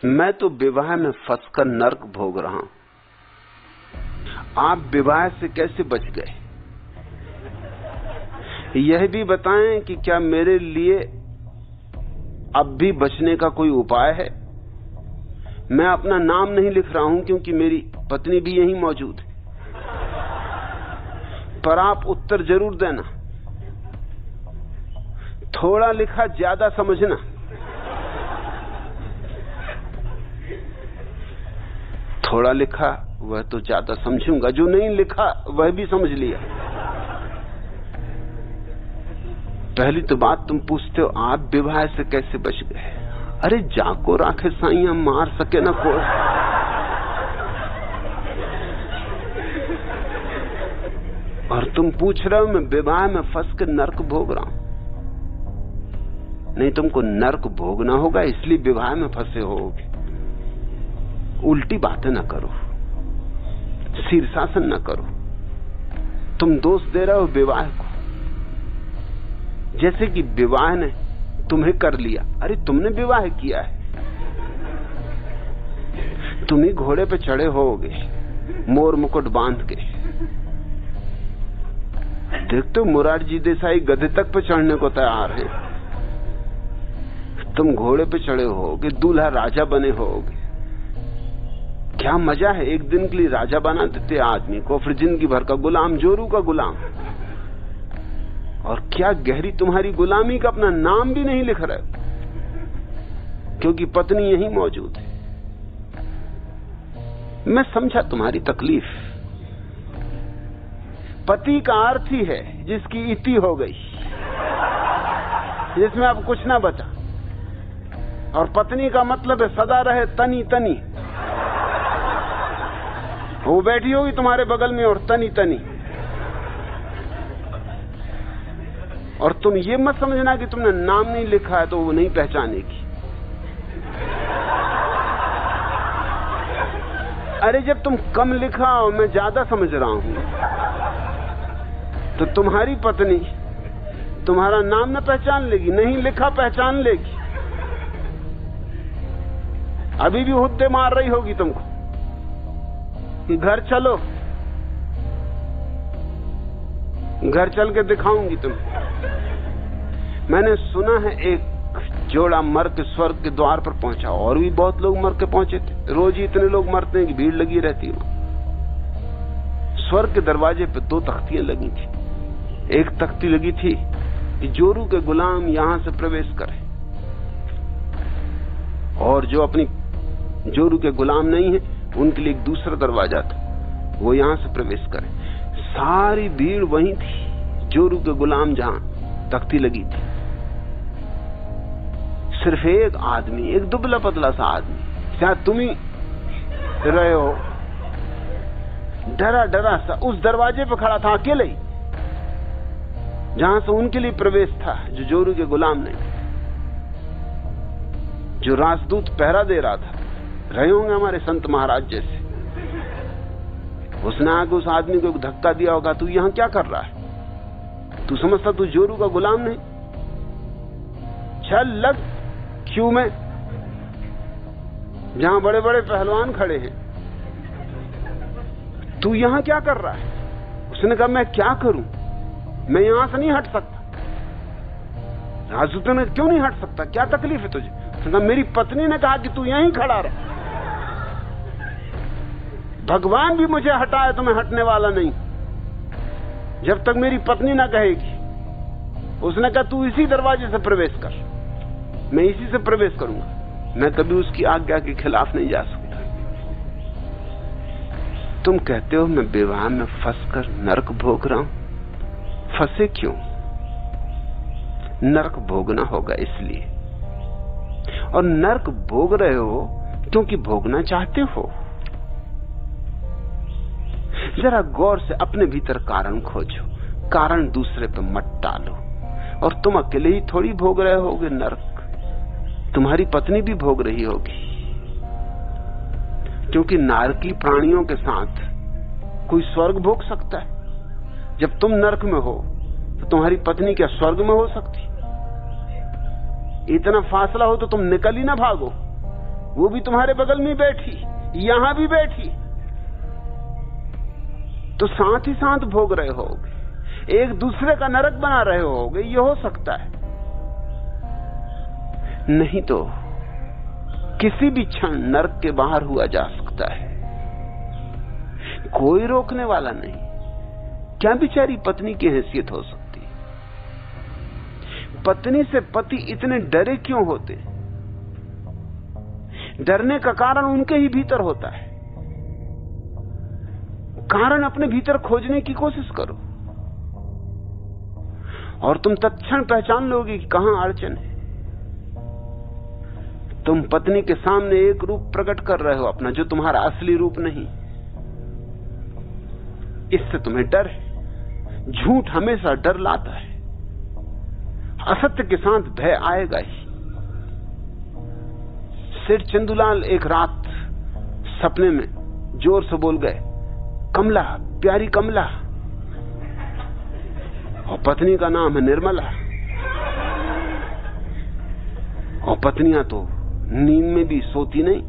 मैं तो विवाह में फंसकर नर्क भोग रहा हूं। आप विवाह से कैसे बच गए, यह भी बताएं कि क्या मेरे लिए अब भी बचने का कोई उपाय है। मैं अपना नाम नहीं लिख रहा हूं क्योंकि मेरी पत्नी भी यहीं मौजूद है, पर आप उत्तर जरूर देना। थोड़ा लिखा ज्यादा समझना। थोड़ा लिखा वह तो ज्यादा समझूंगा, जो नहीं लिखा वह भी समझ लिया। पहली तो बात तुम पूछते हो आप विवाह से कैसे बच गए। अरे जाको राखे साइया, मार सके ना कोई। और तुम पूछ रहे हो मैं विवाह में फंस के नर्क भोग रहा हूं। नहीं, तुमको नर्क भोगना होगा इसलिए विवाह में फंसे होगे। उल्टी बातें ना करो, शीर्षासन ना करो। तुम दोष दे रहे हो विवाह को, जैसे कि विवाह ने तुम्हें कर लिया। अरे तुमने विवाह किया है, तुम ही घोड़े पे चढ़े होगे मोर मुकुट बांध के। देखते हो मुरारजी देसाई गधे तक पे चढ़ने को तैयार हैं, तुम घोड़े पे चढ़े होगे, दूल्हा राजा बने होगे। क्या मजा है, एक दिन के लिए राजा बना देते आदमी को, फिर जिंदगी भर का गुलाम, जोरू का गुलाम। और क्या गहरी तुम्हारी गुलामी का अपना नाम भी नहीं लिख रहे हो क्योंकि पत्नी यहीं मौजूद है। मैं समझा तुम्हारी तकलीफ। पति का अर्थ ही है जिसकी इति हो गई, जिसमें अब कुछ ना बचा। और पत्नी का मतलब है सदा रहे तनी तनी। वो बैठी होगी तुम्हारे बगल में और तनी तनी। और तुम ये मत समझना कि तुमने नाम नहीं लिखा है तो वो नहीं पहचानेगी। अरे जब तुम कम लिखा और मैं ज्यादा समझ रहा हूं तो तुम्हारी पत्नी तुम्हारा नाम न पहचान लेगी, नहीं लिखा पहचान लेगी। अभी भी हुद्दे मार रही होगी तुमको कि घर चलो, घर चल के दिखाऊंगी तुम्हें। मैंने सुना है एक जोड़ा मर के स्वर्ग के द्वार पर पहुंचा, और भी बहुत लोग मर के पहुंचे थे। रोज ही इतने लोग मरते हैं कि भीड़ लगी रहती है। स्वर्ग के दरवाजे पे 2 तख्तियां लगी थी। एक तख्ती लगी थी कि जोरू के गुलाम यहां से प्रवेश करें, और जो अपनी जोरू के गुलाम नहीं है उनके लिए एक दूसरा दरवाजा था, वो यहां से प्रवेश करें। सारी भीड़ वहीं थी जोरू के गुलाम जहां तख्ती लगी थी। सिर्फ एक आदमी, एक दुबला पतला सा आदमी, शायद तुम ही रहे हो, डरा डरा सा उस दरवाजे पे खड़ा था, अकेले ही, जहां से उनके लिए प्रवेश था, जो जोरू के गुलाम नहीं। जो राजदूत पहरा दे रहा था, रहे होंगे हमारे संत महाराज जैसे। उसने आके उस आदमी को धक्का दिया होगा, तू यहां क्या कर रहा है, तू समझता तू जोरू का गुलाम नहीं, चल लग क्यू में जहां बड़े बड़े पहलवान खड़े हैं, तू यहां क्या कर रहा है। उसने कहा मैं क्या करूं, मैं यहां से नहीं हट सकता। राजदूत ने क्यों नहीं हट सकता, क्या तकलीफ है तुझे। उसने कहा मेरी पत्नी ने कहा कि तू यहीं खड़ा रह, भगवान भी मुझे हटाए तो मैं हटने वाला नहीं जब तक मेरी पत्नी ना कहेगी। उसने कहा तू इसी दरवाजे से प्रवेश कर, मैं इसी से प्रवेश करूंगा, मैं कभी उसकी आज्ञा के खिलाफ नहीं जा सकता। तुम कहते हो मैं विवाह में फंसकर नरक भोग रहा हूं। फंसे क्यों, नरक भोगना होगा इसलिए। और नरक भोग रहे हो क्योंकि भोगना चाहते हो। जरा गौर से अपने भीतर कारण खोजो, कारण दूसरे पे मत डालो। और तुम अकेले ही थोड़ी भोग रहे होगे नरक, तुम्हारी पत्नी भी भोग रही होगी। क्योंकि नारकी प्राणियों के साथ कोई स्वर्ग भोग सकता है। जब तुम नरक में हो तो तुम्हारी पत्नी क्या स्वर्ग में हो सकती। इतना फासला हो तो तुम निकल ही ना भागो वो भी तुम्हारे बगल में बैठी, यहां भी बैठी, तो साथ ही साथ भोग रहे होगे, एक दूसरे का नरक बना रहे होगे। ये हो सकता है, नहीं तो किसी भी क्षण नरक के बाहर हुआ जा सकता है, कोई रोकने वाला नहीं। क्या बेचारी पत्नी की हैसियत हो सकती? पत्नी से पति इतने डरे क्यों होते? डरने का कारण उनके ही भीतर होता है। कारण अपने भीतर खोजने की कोशिश करो और तुम तत्क्षण पहचान लोगे कि कहां अड़चन है। तुम पत्नी के सामने एक रूप प्रकट कर रहे हो अपना, जो तुम्हारा असली रूप नहीं। इससे तुम्हें डर है। झूठ हमेशा डर लाता है, असत्य के साथ भय आएगा ही। सेठ चंदूलाल एक रात सपने में जोर से बोल गए, कमला, प्यारी कमला। और पत्नी का नाम है निर्मला। और पत्नियां तो नींद में भी सोती नहीं,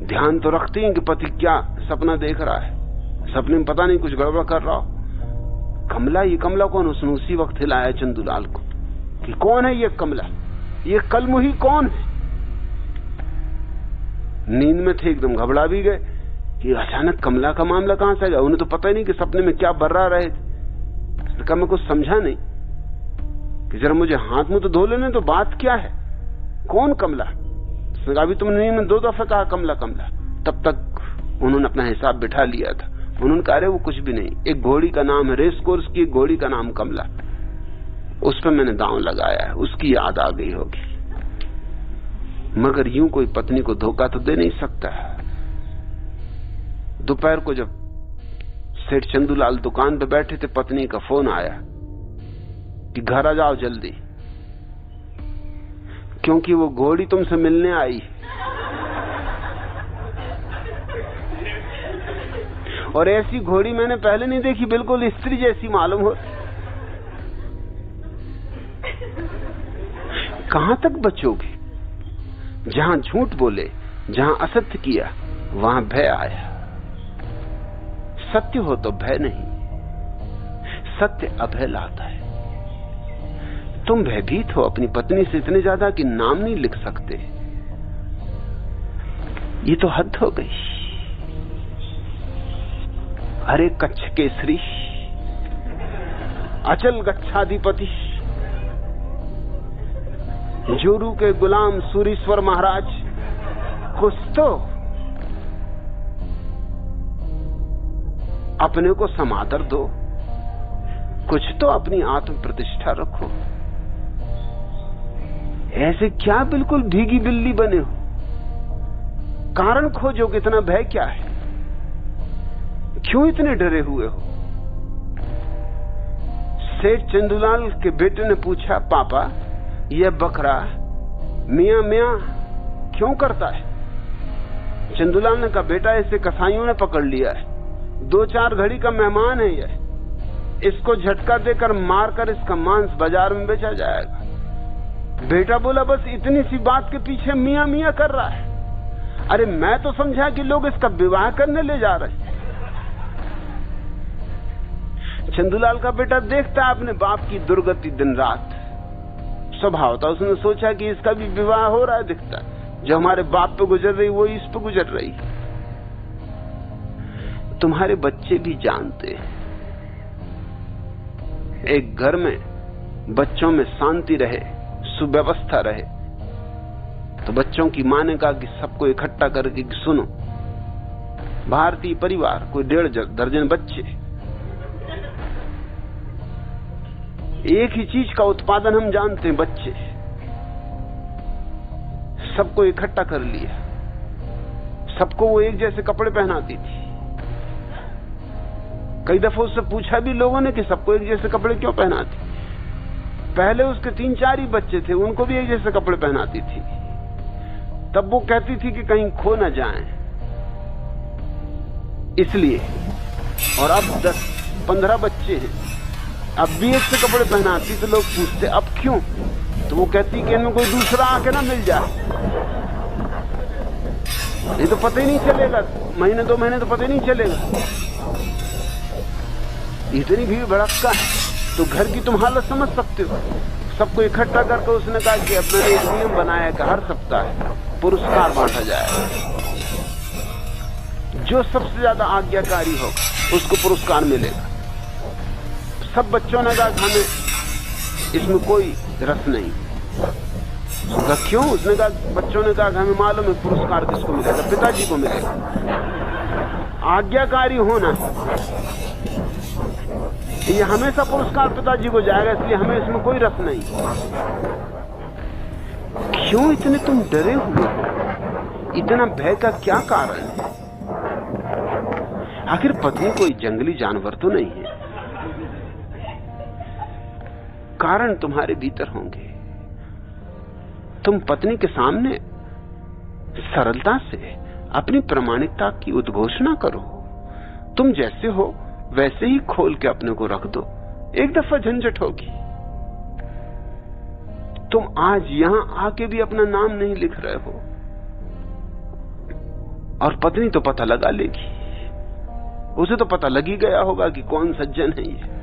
ध्यान तो रखती हैं कि पति क्या सपना देख रहा है। सपने में पता नहीं कुछ गड़बड़ कर रहा हो। कमला, ये कमला कौन? उसने उसी वक्त हिलाया चंदूलाल को कि कौन है ये कमला, ये कलमुही कौन है? नींद में थे, एकदम घबरा भी गए कि अचानक कमला का मामला कहां से आ गया। उन्हें तो पता ही नहीं कि सपने में क्या बर्रा रहे थे। कहा मैं कुछ समझा नहीं कि जरा मुझे हाथ मुंह तो धो लेने, तो बात क्या है, कौन कमला? उसने कहा अभी तुमने नींद में 2 दफे कहा कमला कमला। तब तक उन्होंने अपना हिसाब बिठा लिया था। उन्होंने कहा अरे वो कुछ भी नहीं, एक घोड़ी का नाम है, रेस कोर्स की एक घोड़ी का नाम कमला, उस पर मैंने दांव लगाया है, उसकी याद आ गई होगी। मगर यूं कोई पत्नी को धोखा तो दे नहीं सकता। दोपहर को जब सेठ चंदूलाल दुकान पे बैठे थे, पत्नी का फोन आया कि घर आ जाओ जल्दी, क्योंकि वो घोड़ी तुमसे मिलने आई। और ऐसी घोड़ी मैंने पहले नहीं देखी, बिल्कुल स्त्री जैसी मालूम हो। कहां तक बचोगे? जहां झूठ बोले, जहां असत्य किया, वहां भय आया। सत्य हो तो भय नहीं, सत्य अभय लाता है। तुम भयभीत हो अपनी पत्नी से इतने ज्यादा कि नाम नहीं लिख सकते। ये तो हद हो गई। अरे कच्छ केसरी, अचल गच्छाधिपति, जोरू के गुलाम सूरीश्वर महाराज, कुछ तो अपने को समादर दो, कुछ तो अपनी आत्म प्रतिष्ठा रखो। ऐसे क्या बिल्कुल भीगी बिल्ली बने हो? कारण खोजो, कितना भय क्या है, क्यों इतने डरे हुए हो? सेठ चंदूलाल के बेटे ने पूछा, पापा यह बकरा मियां मियां क्यों करता है? चंदूलाल ने कहा, बेटा इसे कसाईयों ने पकड़ लिया है, 2-4 घड़ी का मेहमान है यह, इसको झटका देकर मारकर इसका मांस बाजार में बेचा जाएगा। बेटा बोला, बस इतनी सी बात के पीछे मियां मियां कर रहा है? अरे मैं तो समझा कि लोग इसका विवाह करने ले जा रहे हैं। चंदूलाल का बेटा देखता है अपने बाप की दुर्गति दिन रात, स्वभाव था उसने सोचा कि इसका भी विवाह हो रहा है, दिखता जो हमारे बाप पे गुजर रही वो इस पे गुजर रही। तुम्हारे बच्चे भी जानते हैं, एक घर में बच्चों में शांति रहे, सुव्यवस्था रहे, तो बच्चों की मां ने कहा कि सबको इकट्ठा करके कि सुनो, भारतीय परिवार कोई 1.5 दर्जन बच्चे, एक ही चीज का उत्पादन हम जानते हैं, बच्चे। सबको इकट्ठा कर लिया, सबको वो एक जैसे कपड़े पहनाती थी। कई दफा उससे पूछा भी लोगों ने कि सबको एक जैसे कपड़े क्यों पहनाती? पहले उसके 3-4 ही बच्चे थे, उनको भी एक जैसे कपड़े पहनाती थी। तब वो कहती थी कि कहीं खो न जाएं, इसलिए। और अब 10-15 बच्चे हैं, अब भी एक से कपड़े पहनाती, तो लोग पूछते अब क्यों? तो वो कहती कि इनमें कोई दूसरा आके ना मिल जाए। नहीं तो पता ही नहीं चलेगा, महीने 2 महीने तो पता ही नहीं चलेगा। इतनी भीड़ भड़का है। तो घर की तुम हालत समझ सकते हो। सबको इकट्ठा करके उसने कहा कि अब मैंने एक नियम बनाया कि हर सप्ताह पुरस्कार बांटा जाएगा। जो सबसे ज्यादा आज्ञाकारी होगा उसको पुरस्कार मिलेगा। सब बच्चों ने कहा हमें इसमें कोई रस नहीं। उसका क्यों? उसने कहा, बच्चों ने कहा हमें मालूम है पुरस्कार किसको मिलेगा, पिताजी को मिलेगा। आज्ञाकारी होना, ये हमेशा पुरस्कार पिताजी को जाएगा, इसलिए हमें इसमें कोई रस नहीं। क्यों इतने तुम डरे हुए हो? इतना भय का क्या कारण है? आखिर पत्नी कोई जंगली जानवर तो नहीं है। कारण तुम्हारे भीतर होंगे। तुम पत्नी के सामने सरलता से अपनी प्रामाणिकता की उद्घोषणा करो। तुम जैसे हो वैसे ही खोल के अपने को रख दो। एक दफा झंझट होगी। तुम आज यहां आके भी अपना नाम नहीं लिख रहे हो, और पत्नी तो पता लगा लेगी। उसे तो पता लग ही गया होगा कि कौन सज्जन है ये।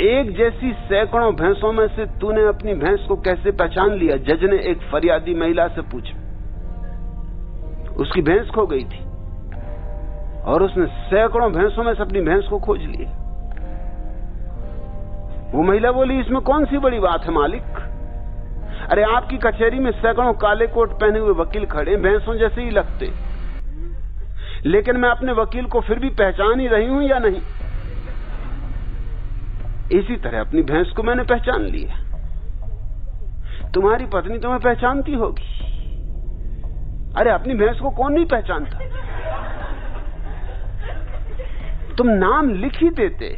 एक जैसी सैकड़ों भैंसों में से तूने अपनी भैंस को कैसे पहचान लिया? जज ने एक फरियादी महिला से पूछा। उसकी भैंस खो गई थी और उसने सैकड़ों भैंसों में से अपनी भैंस को खोज लिया। वो महिला बोली, इसमें कौन सी बड़ी बात है मालिक? अरे आपकी कचहरी में सैकड़ों काले कोट पहने हुए वकील खड़े, भैंसों जैसे ही लगते, लेकिन मैं अपने वकील को फिर भी पहचान ही रही हूं या नहीं? इसी तरह अपनी भैंस को मैंने पहचान लिया। तुम्हारी पत्नी तुम्हें पहचानती होगी। अरे अपनी भैंस को कौन नहीं पहचानता? तुम नाम लिख ही देते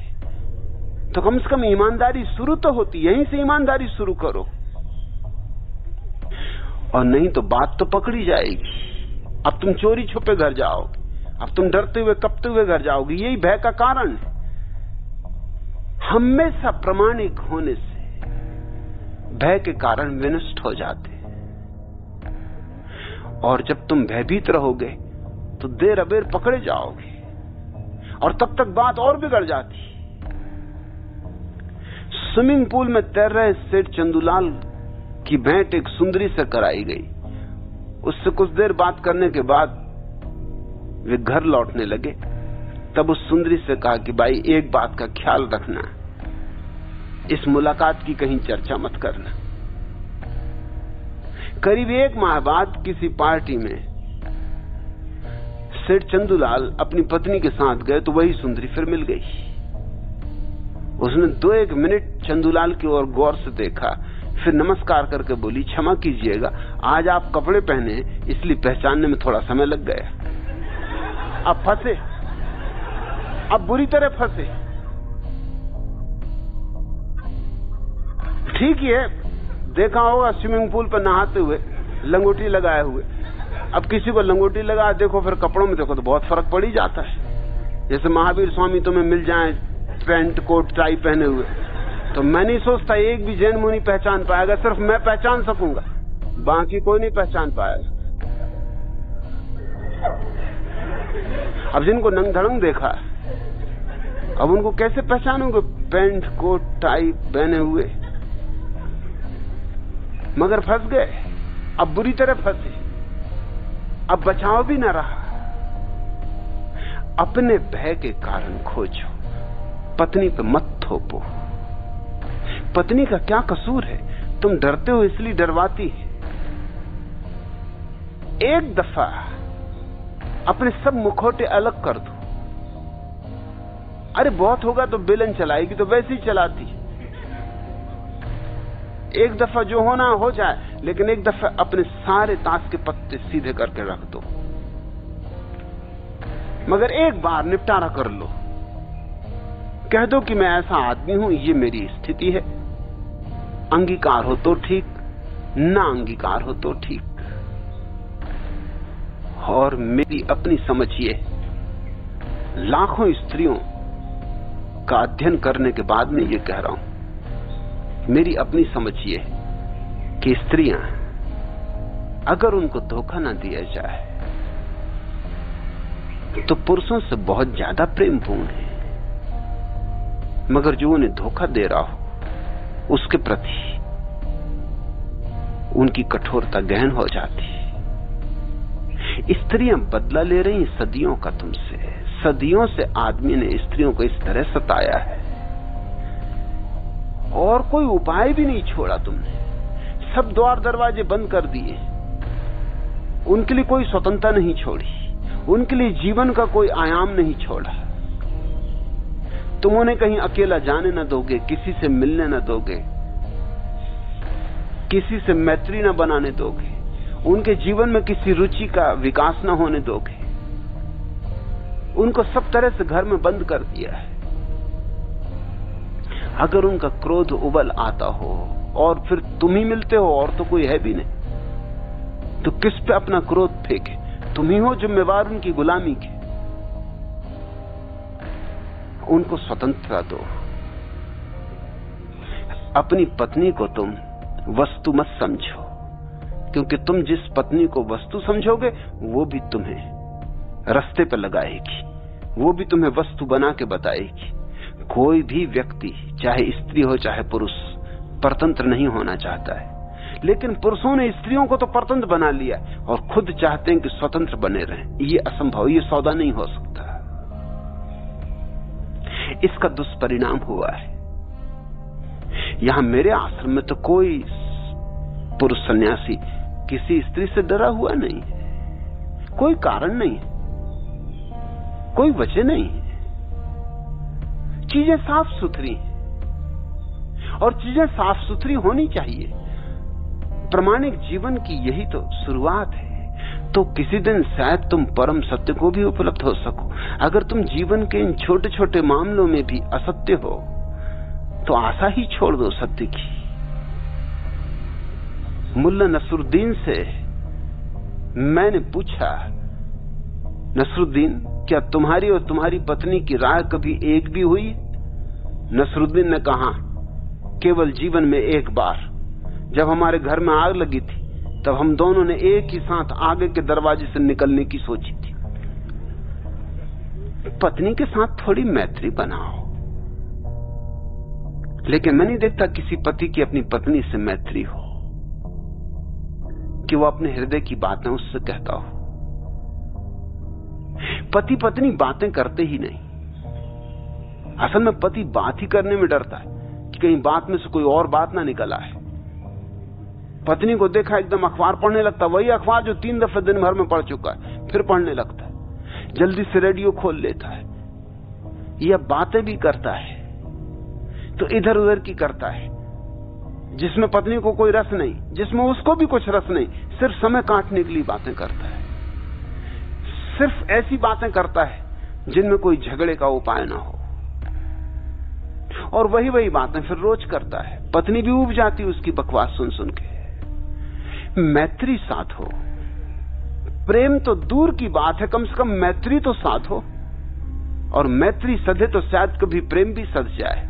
तो कम से कम ईमानदारी शुरू तो होती। यहीं से ईमानदारी शुरू करो, और नहीं तो बात तो पकड़ी जाएगी। अब तुम चोरी छुपे घर जाओगे, अब तुम डरते हुए कपते हुए घर जाओगे। यही भय का कारण है। हमेशा प्रामाणिक होने से भय के कारण विनष्ट हो जाते। और जब तुम भयभीत रहोगे तो देर अबेर पकड़े जाओगे, और तब तक बात और बिगड़ जाती। स्विमिंग पूल में तैर रहे सेठ चंदूलाल की भेंट एक सुंदरी से कराई गई। उससे कुछ देर बात करने के बाद वे घर लौटने लगे। तब उस सुंदरी से कहा कि भाई एक बात का ख्याल रखना, इस मुलाकात की कहीं चर्चा मत करना। करीब 1 माह बाद किसी पार्टी में सेठ चंदूलाल अपनी पत्नी के साथ गए तो वही सुंदरी फिर मिल गई। उसने 2-1 मिनट चंदूलाल की ओर गौर से देखा, फिर नमस्कार करके बोली, क्षमा कीजिएगा, आज आप कपड़े पहने इसलिए पहचानने में थोड़ा समय लग गया। अब फंसे, अब बुरी तरह फंसे। ठीक ही है, देखा होगा स्विमिंग पूल पर नहाते हुए लंगोटी लगाए हुए। अब किसी को लंगोटी लगा देखो, फिर कपड़ों में देखो तो बहुत फर्क पड़ ही जाता है। जैसे महावीर स्वामी तुम्हें मिल जाए पैंट कोट टाई पहने हुए, तो मैं नहीं सोचता एक भी जैन मुनि पहचान पाएगा। सिर्फ मैं पहचान सकूंगा, बाकी कोई नहीं पहचान पाएगा। अब जिनको नंग धड़ंग देखा, अब उनको कैसे पहचानोगे पैंट कोट टाई पहने हुए? मगर फंस गए, अब बुरी तरह फंसे, अब बचाव भी न रहा। अपने भय के कारण खोजो, पत्नी पे मत थोपो। पत्नी का क्या कसूर है? तुम डरते हो इसलिए डरवाती है। एक दफा अपने सब मुखौटे अलग कर दो। अरे बहुत होगा तो बेलन चलाएगी तो वैसे ही चलाती। एक दफा जो होना हो जाए, लेकिन एक दफा अपने सारे ताश के पत्ते सीधे करके रख दो। मगर एक बार निपटारा कर लो। कह दो कि मैं ऐसा आदमी हूं, ये मेरी स्थिति है। अंगीकार हो तो ठीक, ना अंगीकार हो तो ठीक। और मेरी अपनी समझ ये, लाखों स्त्रियों का अध्ययन करने के बाद में ये कह रहा हूं, मेरी अपनी समझ ये कि स्त्रियां अगर उनको धोखा ना दिया जाए तो पुरुषों से बहुत ज्यादा प्रेमपूर्ण है, मगर जो उन्हें धोखा दे रहा हो उसके प्रति उनकी कठोरता गहन हो जाती। स्त्रियां बदला ले रही सदियों का तुमसे। सदियों से आदमी ने स्त्रियों को इस तरह सताया है और कोई उपाय भी नहीं छोड़ा तुमने। सब द्वार दरवाजे बंद कर दिए, उनके लिए कोई स्वतंत्रता नहीं छोड़ी, उनके लिए जीवन का कोई आयाम नहीं छोड़ा। तुम उन्हें कहीं अकेला जाने न दोगे, किसी से मिलने न दोगे, किसी से मैत्री न बनाने दोगे, उनके जीवन में किसी रुचि का विकास न होने दोगे। उनको सब तरह से घर में बंद कर दिया है। अगर उनका क्रोध उबल आता हो और फिर तुम ही मिलते हो और तो कोई है भी नहीं, तो किस पे अपना क्रोध फेंके? तुम ही हो जिम्मेवार उनकी गुलामी के। उनको स्वतंत्रता दो। अपनी पत्नी को तुम वस्तु मत समझो, क्योंकि तुम जिस पत्नी को वस्तु समझोगे वो भी तुम्हें रास्ते पर लगाएगी, वो भी तुम्हें वस्तु बना के बताएगी। कोई भी व्यक्ति, चाहे स्त्री हो चाहे पुरुष, परतंत्र नहीं होना चाहता है, लेकिन पुरुषों ने स्त्रियों को तो परतंत्र बना लिया और खुद चाहते हैं कि स्वतंत्र बने रहें। ये असंभव, ये सौदा नहीं हो सकता। इसका दुष्परिणाम हुआ है। यहां मेरे आश्रम में तो कोई पुरुष सन्यासी किसी स्त्री से डरा हुआ नहीं, कोई कारण नहीं, कोई वजह नहीं। चीजें साफ सुथरी और चीजें साफ सुथरी होनी चाहिए। प्रामाणिक जीवन की यही तो शुरुआत है। तो किसी दिन शायद तुम परम सत्य को भी उपलब्ध हो सको। अगर तुम जीवन के इन छोटे छोटे मामलों में भी असत्य हो तो आशा ही छोड़ दो सत्य की। मुल्ला नसरुद्दीन से मैंने पूछा, नसरुद्दीन, क्या तुम्हारी और तुम्हारी पत्नी की राय कभी एक भी हुई? नसरुद्दीन ने कहा, केवल जीवन में एक बार। जब हमारे घर में आग लगी थी तब हम दोनों ने एक ही साथ आगे के दरवाजे से निकलने की सोची थी। पत्नी के साथ थोड़ी मैत्री बनाओ। लेकिन मैं नहीं देखता किसी पति की अपनी पत्नी से मैत्री हो कि वो अपने हृदय की बातें उससे कहता हो। पति पत्नी बातें करते ही नहीं। असल में पति बात ही करने में डरता है कि कहीं बात में से कोई और बात ना निकल आए। पत्नी को देखा एकदम अखबार पढ़ने लगता, वही अखबार जो 3 दफे दिन भर में पढ़ चुका है, फिर पढ़ने लगता है। जल्दी से रेडियो खोल लेता है। यह बातें भी करता है तो इधर उधर की करता है, जिसमें पत्नी को कोई रस नहीं, जिसमें उसको भी कुछ रस नहीं, सिर्फ समय काटने के लिए बातें करता है। सिर्फ ऐसी बातें करता है जिनमें कोई झगड़े का उपाय ना हो, और वही वही बातें फिर रोज करता है। पत्नी भी ऊब जाती उसकी बकवास सुन सुन के। मैत्री साधो। प्रेम तो दूर की बात है, कम से कम मैत्री तो साधो। और मैत्री सधे तो शायद कभी प्रेम भी सध जाए।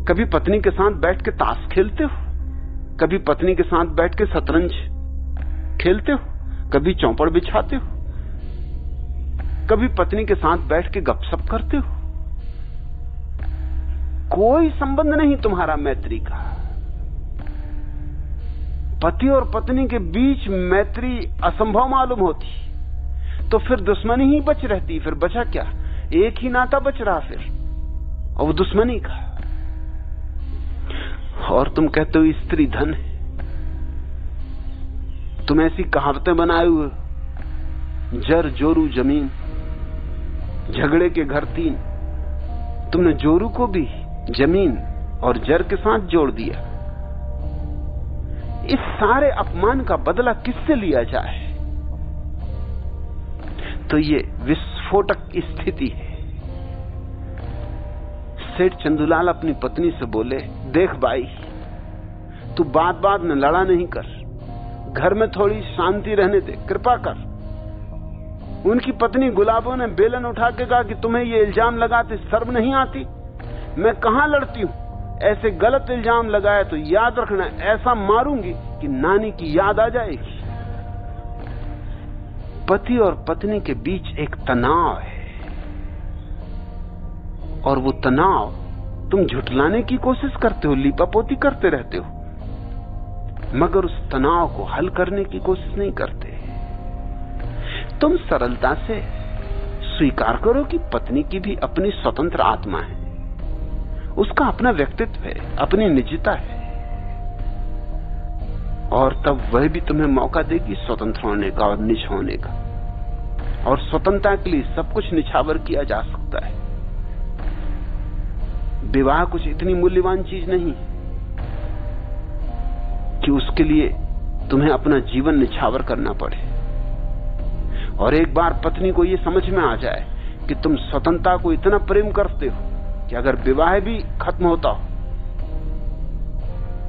कभी पत्नी के साथ बैठ के ताश खेलते हो, कभी पत्नी के साथ बैठ के शतरंज खेलते हो, कभी चौपड़ बिछाते हो, कभी पत्नी के साथ बैठ के गपशप करते हो। कोई संबंध नहीं तुम्हारा मैत्री का। पति और पत्नी के बीच मैत्री असंभव मालूम होती तो फिर दुश्मनी ही बच रहती। फिर बचा क्या? एक ही नाता बच रहा फिर, और वो दुश्मनी का। और तुम कहते हो स्त्री धन है। तुम ऐसी कहावतें बनाए हुए, जर जोरू जमीन, झगड़े के घर 3। तुमने जोरू को भी जमीन और जर के साथ जोड़ दिया। इस सारे अपमान का बदला किससे लिया जाए? तो ये विस्फोटक स्थिति है। सेठ चंदूलाल अपनी पत्नी से बोले, देख भाई, तू बात बात में लड़ा नहीं कर, घर में थोड़ी शांति रहने दे, कृपा कर। उनकी पत्नी गुलाबों ने बेलन उठा के कहा कि तुम्हें ये इल्जाम लगाते शर्म नहीं आती? मैं कहां लड़ती हूं? ऐसे गलत इल्जाम लगाए तो याद रखना ऐसा मारूंगी कि नानी की याद आ जाएगी। पति और पत्नी के बीच एक तनाव है, और वो तनाव तुम झुठलाने की कोशिश करते हो, लीपापोती करते रहते हो, मगर उस तनाव को हल करने की कोशिश नहीं करते। तुम सरलता से स्वीकार करो कि पत्नी की भी अपनी स्वतंत्र आत्मा है, उसका अपना व्यक्तित्व है, अपनी निजता है, और तब वह भी तुम्हें मौका देगी स्वतंत्र होने का और निज होने का। और स्वतंत्रता के लिए सब कुछ निछावर किया जा सकता है। विवाह कुछ इतनी मूल्यवान चीज नहीं कि उसके लिए तुम्हें अपना जीवन निछावर करना पड़े। और एक बार पत्नी को यह समझ में आ जाए कि तुम स्वतंत्रता को इतना प्रेम करते हो कि अगर विवाह भी खत्म होता हो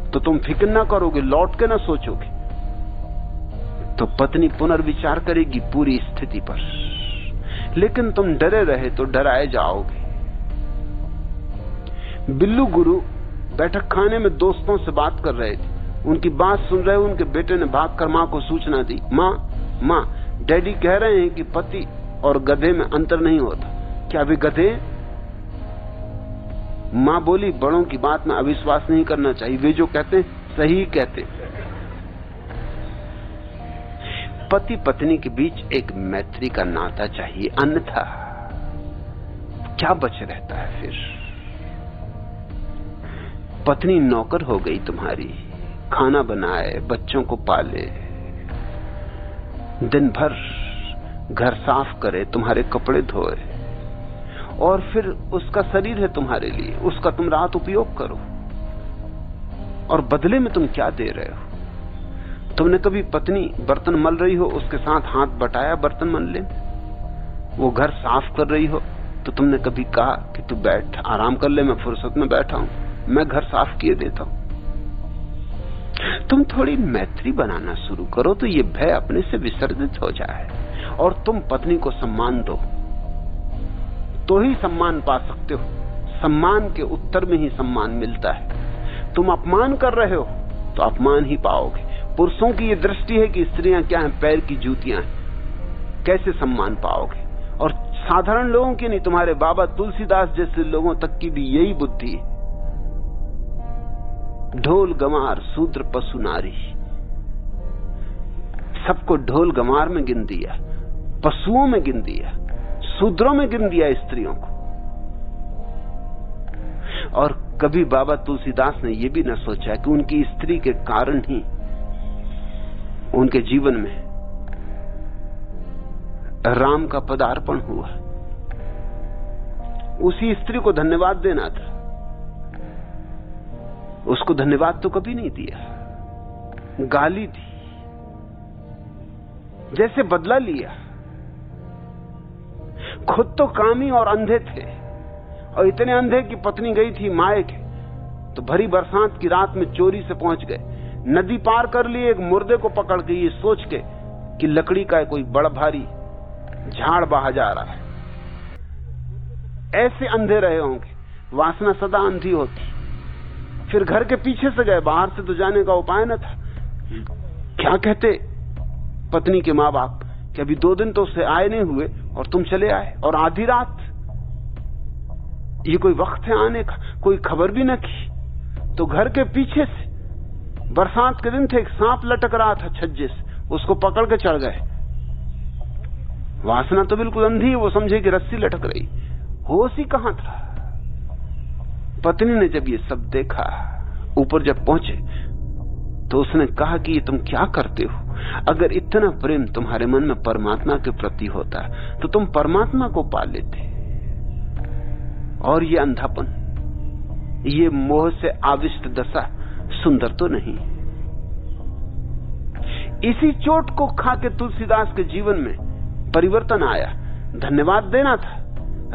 तो तुम फिक्र ना करोगे, लौट के ना सोचोगे, तो पत्नी पुनर्विचार करेगी पूरी स्थिति पर। लेकिन तुम डरे रहे तो डराए जाओगे। बिल्लू गुरु बैठक खाने में दोस्तों से बात कर रहे थे। उनकी बात सुन रहे उनके बेटे ने भागकर मां को सूचना दी, मां डैडी कह रहे हैं कि पति और गधे में अंतर नहीं होता। क्या वे गधे? मां बोली, बड़ों की बात में अविश्वास नहीं करना चाहिए, वे जो कहते हैं सही कहते। पति पत्नी के बीच एक मैत्री का नाता चाहिए, अन्यथा क्या बच रहता है फिर? पत्नी नौकर हो गई तुम्हारी, खाना बनाए, बच्चों को पाले, दिन भर घर साफ करे, तुम्हारे कपड़े धोए, और फिर उसका शरीर है तुम्हारे लिए, उसका तुम रात उपयोग करो, और बदले में तुम क्या दे रहे हो? तुमने कभी पत्नी बर्तन मल रही हो उसके साथ हाथ बटाया बर्तन मलने में? वो घर साफ कर रही हो तो तुमने कभी कहा कि तू बैठ आराम कर ले, मैं फुर्सत में बैठा हूं, मैं घर साफ किए देता हूं? तुम थोड़ी मैत्री बनाना शुरू करो तो ये भय अपने से विसर्जित हो जाए, और तुम पत्नी को सम्मान दो तो ही सम्मान पा सकते हो। सम्मान के उत्तर में ही सम्मान मिलता है। तुम अपमान कर रहे हो तो अपमान ही पाओगे। पुरुषों की ये दृष्टि है कि स्त्रियां क्या हैं, पैर की जूतियां हैं, कैसे सम्मान पाओगे? और साधारण लोगों की नहीं, तुम्हारे बाबा तुलसीदास जैसे लोगों तक की भी यही बुद्धि है। ढोल गमार शूद्र पशु नारी, सबको ढोल गमार में गिन दिया, पशुओं में गिन दिया, शूद्रों में गिन दिया स्त्रियों को। और कभी बाबा तुलसीदास ने यह भी न सोचा कि उनकी स्त्री के कारण ही उनके जीवन में राम का पदार्पण हुआ। उसी स्त्री को धन्यवाद देना था, उसको धन्यवाद तो कभी नहीं दिया, गाली दी, जैसे बदला लिया। खुद तो कामी और अंधे थे, और इतने अंधे कि पत्नी गई थी मायके तो भरी बरसात की रात में चोरी से पहुंच गए, नदी पार कर लिए, एक मुर्दे को पकड़ के ये सोच के कि लकड़ी का कोई बड़ा भारी झाड़ बहा जा रहा है। ऐसे अंधे रहे होंगे, वासना सदा अंधी होती। फिर घर के पीछे से गए, बाहर से तो जाने का उपाय न था। क्या कहते पत्नी के माँ बाप कि अभी 2 दिन तो उससे आए नहीं हुए और तुम चले आए, और आधी रात, ये कोई वक्त है आने का? कोई खबर भी न की। तो घर के पीछे से, बरसात के दिन थे, एक सांप लटक रहा था छज्जे से, उसको पकड़ के चढ़ गए। वासना तो बिल्कुल अंधी है, वो समझे कि रस्सी लटक रही, होश ही कहां था। पत्नी ने जब ये सब देखा, ऊपर जब पहुंचे तो उसने कहा कि ये तुम क्या करते हो? अगर इतना प्रेम तुम्हारे मन में परमात्मा के प्रति होता तो तुम परमात्मा को पा लेते। और ये अंधापन, ये मोह से आविष्ट दशा सुंदर तो नहीं। इसी चोट को खा के तुलसीदास के जीवन में परिवर्तन आया। धन्यवाद देना था,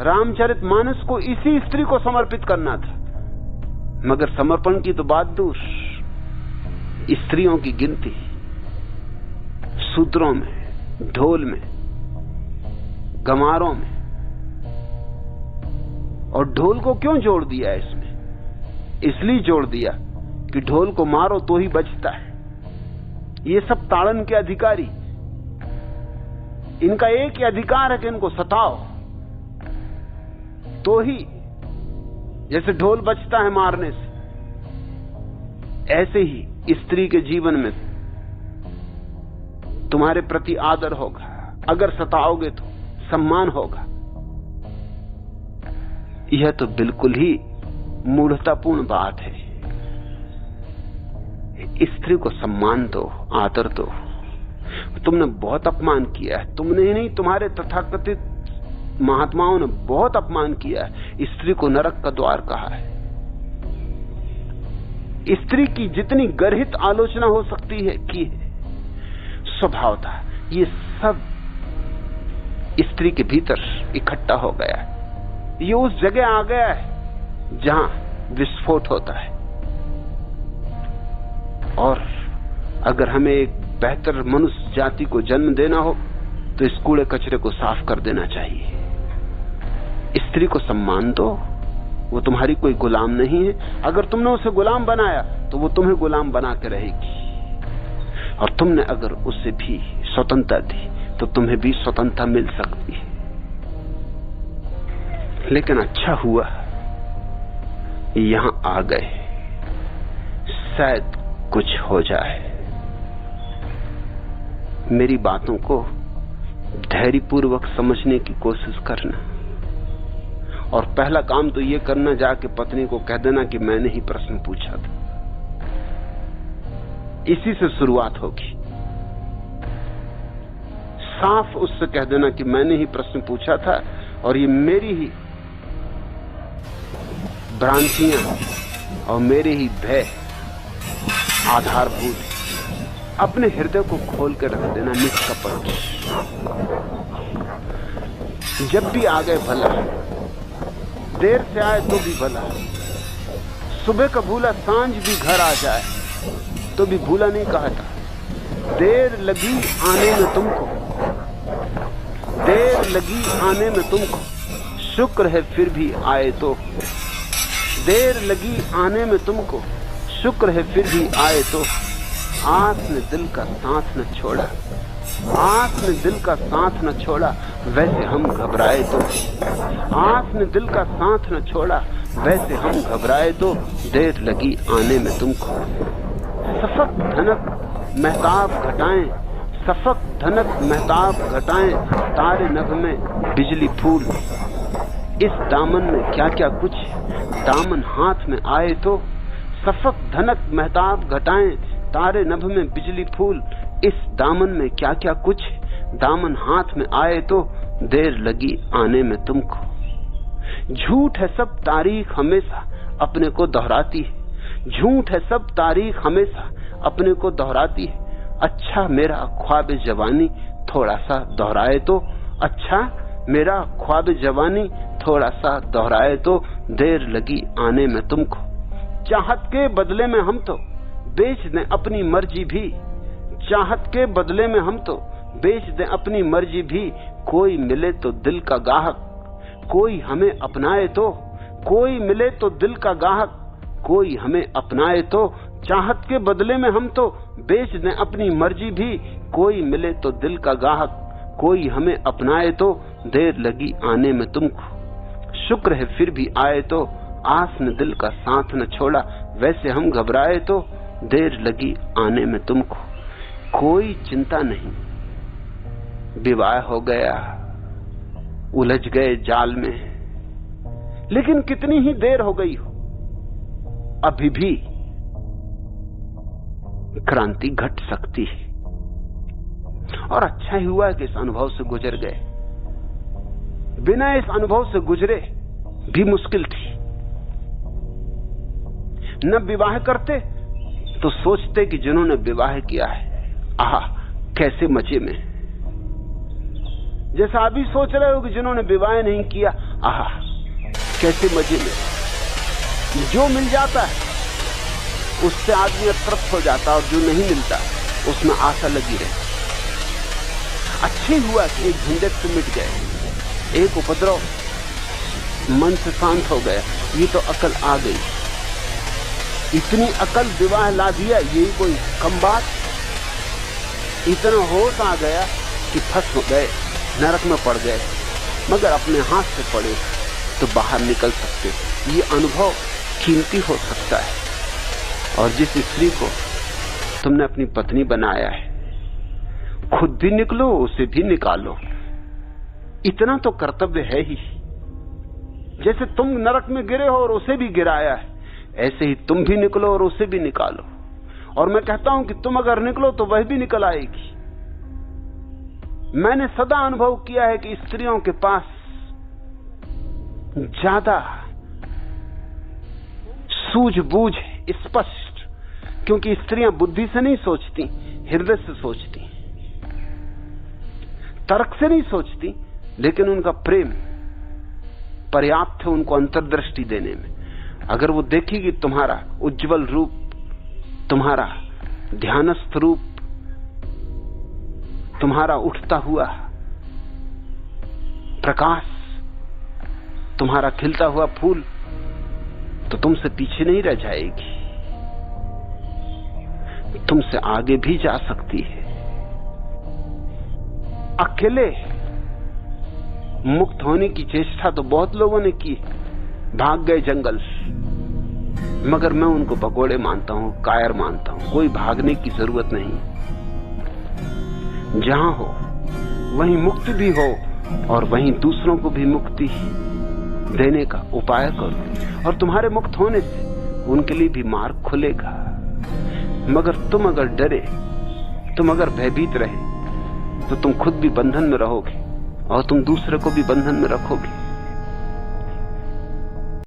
रामचरितमानस को इसी स्त्री को समर्पित करना था, मगर समर्पण की तो बात दूर, स्त्रियों की गिनती शूद्रों में, ढोल में, गमारों में। और ढोल को क्यों जोड़ दिया इसमें? इसलिए जोड़ दिया कि ढोल को मारो तो ही बजता है, ये सब ताड़न के अधिकारी, इनका एक ही अधिकार है कि इनको सताओ, तो ही जैसे ढोल बजता है मारने से, ऐसे ही स्त्री के जीवन में तुम्हारे प्रति आदर होगा। अगर सताओगे तो सम्मान होगा। यह तो बिल्कुल ही मूढ़तापूर्ण बात है। स्त्री को सम्मान दो, आदर दो। तुमने बहुत अपमान किया है, तुमने ही नहीं, तुम्हारे तथाकथित महात्माओं ने बहुत अपमान किया है। स्त्री को नरक का द्वार कहा है। स्त्री की जितनी गर्हित आलोचना हो सकती है की है। स्वभाव था ये सब स्त्री के भीतर इकट्ठा हो गया है। ये उस जगह आ गया है जहां विस्फोट होता है। और अगर हमें एक बेहतर मनुष्य जाति को जन्म देना हो तो इस कूड़े कचरे को साफ कर देना चाहिए। स्त्री को सम्मान दो, वो तुम्हारी कोई गुलाम नहीं है। अगर तुमने उसे गुलाम बनाया तो वो तुम्हें गुलाम बना के रहेगी, और तुमने अगर उसे भी स्वतंत्रता दी तो तुम्हें भी स्वतंत्रता मिल सकती है। लेकिन अच्छा हुआ यहां आ गए, शायद कुछ हो जाए। मेरी बातों को धैर्यपूर्वक समझने की कोशिश करना, और पहला काम तो ये करना, जाके पत्नी को कह देना कि मैंने ही प्रश्न पूछा था। इसी से शुरुआत होगी। साफ उससे कह देना कि मैंने ही प्रश्न पूछा था और ये मेरी ही भ्रांतियां और मेरे ही भय आधारभूत। अपने हृदय को खोल कर रख देना निष्कपट। जब भी आ गए भला, देर से आए तो भी भला। सुबह का भूला सांझ भी घर आ जाए तो भी भूला नहीं कहा था। देर लगी आने में तुमको, देर लगी आने में तुमको, शुक्र है फिर भी आए तो। देर लगी आने में तुमको, शुक्र है फिर भी आए तो। आस ने दिल का साथ न छोड़ा, आस ने दिल का साथ न छोड़ा, वैसे हम घबराए तो। आस ने दिल का साथ न छोड़ा, वैसे हम घबराए तो। देर लगी आने में तुमको। सफक धनक महताब घटाएं, सफक धनक महताब घटाएं, तारे नभ में बिजली फूल। इस दामन में क्या क्या कुछ, दामन हाथ में आए तो। सफक धनक महताब घटाएं, तारे नभ में बिजली फूल। इस दामन में क्या क्या कुछ, दामन हाथ में आए तो। देर लगी आने में तुमको। झूठ है सब तारीख हमेशा अपने को दोहराती है। झूठ है सब तारीख हमेशा अपने को दोहराती है। अच्छा मेरा ख्वाब जवानी थोड़ा सा दोहराए तो। अच्छा मेरा ख्वाब जवानी थोड़ा सा दोहराए तो। देर लगी आने में तुमको। चाहत के बदले में हम तो बेच दें अपनी मर्जी भी। चाहत के बदले में हम तो बेच दें अपनी मर्जी भी। कोई मिले तो दिल का गाहक, कोई हमें अपनाए तो। कोई मिले तो दिल का गाहक, कोई हमें अपनाए तो। चाहत के बदले में हम तो बेच दें अपनी मर्जी भी। कोई मिले तो दिल का गाहक, कोई हमें अपनाए तो। देर लगी आने में तुमको। शुक्र है फिर भी आए तो। आस ने दिल का साथ न छोड़ा, वैसे हम घबराए तो। देर लगी आने में तुमको। कोई चिंता नहीं, विवाह हो गया, उलझ गए जाल में। लेकिन कितनी ही देर हो गई हो, अभी भी क्रांति घट सकती है। और अच्छा ही हुआ कि इस अनुभव से गुजर गए। बिना इस अनुभव से गुजरे भी मुश्किल थी। न विवाह करते तो सोचते कि जिन्होंने विवाह किया है, आहा कैसे मजे में। जैसा अभी सोच रहे हो कि जिन्होंने विवाह नहीं किया, आहा कैसे मजे में। जो मिल जाता है उससे आदमी तृप्त हो जाता, और जो नहीं मिलता उसमें आशा लगी रहती। अच्छे हुआ कि एक झंझट से मिट गए, एक उपद्रव मन से शांत हो गया। ये तो अकल आ गई। इतनी अकल विवाह ला दिया, यही कोई कम बात। इतना होश आ गया कि फंस गए, नरक में पड़ गए, मगर अपने हाथ से पड़े तो बाहर निकल सकते हो। ये अनुभव कीमती हो सकता है। और जिस स्त्री को तुमने अपनी पत्नी बनाया है, खुद भी निकलो, उसे भी निकालो। इतना तो कर्तव्य है ही। जैसे तुम नरक में गिरे हो और उसे भी गिराया है, ऐसे ही तुम भी निकलो और उसे भी निकालो। और मैं कहता हूं कि तुम अगर निकलो तो वह भी निकल आएगी। मैंने सदा अनुभव किया है कि स्त्रियों के पास ज्यादा सूझबूझ स्पष्ट, क्योंकि स्त्रियां बुद्धि से नहीं सोचती, हृदय से सोचती, तर्क से नहीं सोचती, लेकिन उनका प्रेम पर्याप्त है उनको अंतर्दृष्टि देने में। अगर वो देखेगी तुम्हारा उज्जवल रूप, तुम्हारा ध्यानस्थ रूप, तुम्हारा उठता हुआ प्रकाश, तुम्हारा खिलता हुआ फूल, तो तुमसे पीछे नहीं रह जाएगी, तुमसे आगे भी जा सकती है। अकेले मुक्त होने की चेष्टा तो बहुत लोगों ने की, भाग गए जंगल, मगर मैं उनको भगोड़े मानता हूं, कायर मानता हूं। कोई भागने की जरूरत नहीं। जहां हो वहीं मुक्ति भी हो और वहीं दूसरों को भी मुक्ति देने का उपाय करो, और तुम्हारे मुक्त होने से उनके लिए भी मार्ग खुलेगा। मगर तुम अगर डरे, तुम अगर भयभीत रहे, तो तुम खुद भी बंधन में रहोगे और तुम दूसरे को भी बंधन में रखोगे।